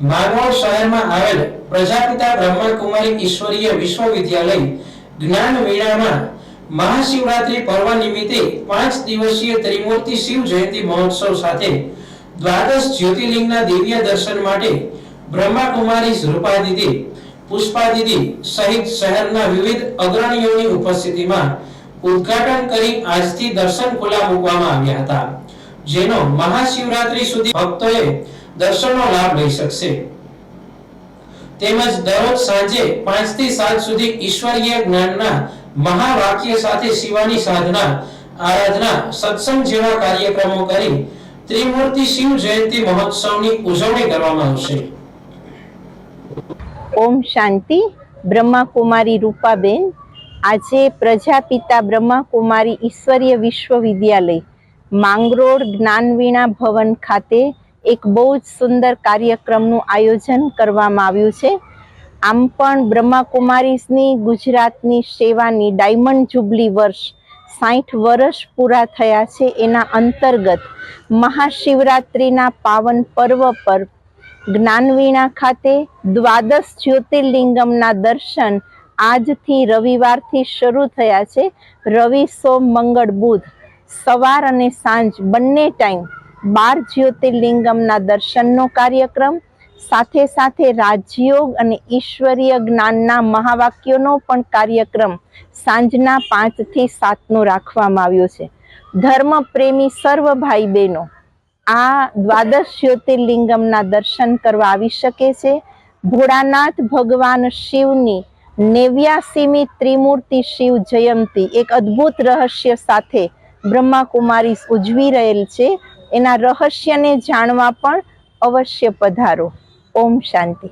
માંગરોળ શહેરમાં આવેલ પ્રજાપિતા બ્રહ્માકુમારી ઈશ્વરીય વિશ્વવિદ્યાલય જ્ઞાનવીણામાં મહાશિવરાત્રી પર્વ નિમિત્તે 5 દિવસીય ત્રિમૂર્તિ શિવ જયંતિ મહોત્સવ સાથે દ્વાદશ જ્યોતિર્લિંગના દિવ્ય દર્શન માટે બ્રહ્માકુમારી રૂપાદિદી, પુષ્પાદિદી સહિત શહેરના વિવિધ અગ્રણીઓની ઉપસ્થિતિમાં ઉદ્ઘાટન કરી આજથી દર્શન ખુલ્લા મૂકવામાં આવ્યા હતા, જેનો મહાશિવરાત્રી સુધી ભક્તોએ દર્શનનો લાભ લઈ શકશે. તેમજ દરરોજ સાંજે 5 થી 7 સુધી ઈશ્વરીય જ્ઞાનના મહાવાક્ય સાથે શિવાની સાધના, આરાધના, સત્સંગ જેવા કાર્યક્રમો કરી ત્રિમૂર્તિ શિવ જયંતિ મહોત્સવની ઉજવણી કરવામાં આવશે. ઓમ શાંતિ. બ્રહ્માકુમારી રૂપાબેન આજે પ્રજાપિતા બ્રહ્માકુમારી ઈશ્વરીય વિશ્વવિદ્યાલય માંગરોળ જ્ઞાનવીણા ભવન ખાતે એક બહુ જ સુંદર કાર્યક્રમનું આયોજન કરવામાં આવ્યું છે. આમ પણ બ્રહ્માકુમારીઝની ગુજરાતની સેવાની ડાયમંડ જુબલી વર્ષ 60 વર્ષ પૂરા થયા છે. એના અંતર્ગત મહાશિવરાત્રિના પાવન પર્વ પર જ્ઞાનવીણા ખાતે દ્વાદશ જ્યોતિર્લિંગમના દર્શન આજથી રવિવારથી શરૂ થયા છે. રવિ, સોમ, મંગળ, બુધ સવાર અને સાંજ બંને ટાઈમ 12 જ્યોતિર્લિંગમના દર્શનનો કાર્યક્રમ, સાથે સાથે રાજયોગ અને ઈશ્વરીય જ્ઞાનના મહાવાક્યોનો પણ કાર્યક્રમ સાંજના 5 થી 7 નો રાખવામાં આવ્યો છે. ધર્મ પ્રેમી સર્વ ભાઈ બહેનો આ દ્વાદશ જ્યોતિર્લિંગમના દર્શન કરવા આવી શકે છે. ભોળાનાથ ભગવાન શિવની 89મી ત્રિમૂર્તિ શિવ જયંતિ એક અદ્ભુત રહસ્ય સાથે બ્રહ્માકુમારી ઉજવી રહેલ છે. એના રહસ્યને જાણવા પણ અવશ્ય પધારો. ઓમ શાંતિ.